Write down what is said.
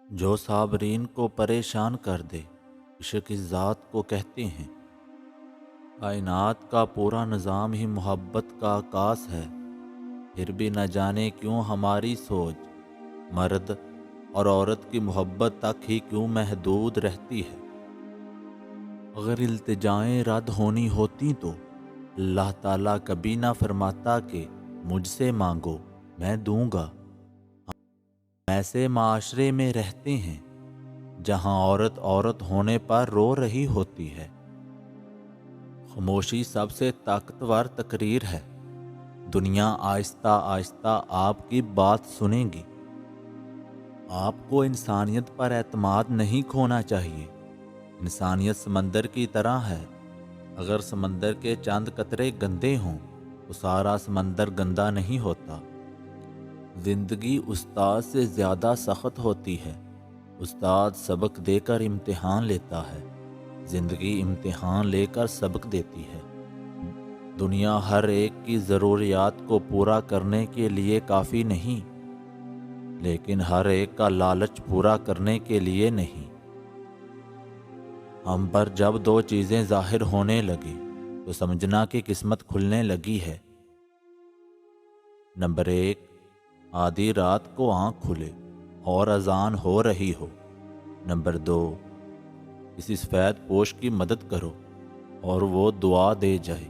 جو صابرین کو پریشان کر دے عشق اس ذات کو کہتے ہیں۔ کائنات کا پورا نظام ہی محبت کا عکاس ہے، پھر بھی نہ جانے کیوں ہماری سوچ مرد اور عورت کی محبت تک ہی کیوں محدود رہتی ہے۔ اگر التجائیں رد ہونی ہوتی تو اللہ تعالیٰ کبھی نہ فرماتا کہ مجھ سے مانگو میں دوں گا۔ ہم ایسے معاشرے میں رہتے ہیں جہاں عورت عورت ہونے پر رو رہی ہوتی ہے۔ خاموشی سب سے طاقتور تقریر ہے۔ دنیا آہستہ آہستہ آپ کی بات سنے گی۔ آپ کو انسانیت پر اعتماد نہیں کھونا چاہیے۔ انسانیت سمندر کی طرح ہے، اگر سمندر کے چند قطرے گندے ہوں تو سارا سمندر گندا نہیں ہوتا۔ زندگی استاد سے زیادہ سخت ہوتی ہے۔ استاد سبق دے کر امتحان لیتا ہے، زندگی امتحان لے کر سبق دیتی ہے۔ دنیا ہر ایک کی ضروریات کو پورا کرنے کے لیے کافی نہیں، لیکن ہر ایک کا لالچ پورا کرنے کے لیے نہیں۔ ہم پر جب دو چیزیں ظاہر ہونے لگی تو سمجھنا کہ قسمت کھلنے لگی ہے۔ نمبر 1، آدھی رات کو آنکھ کھلے اور اذان ہو رہی ہو۔ نمبر 2، کسی سفید پوش کی مدد کرو اور وہ دعا دے جائے۔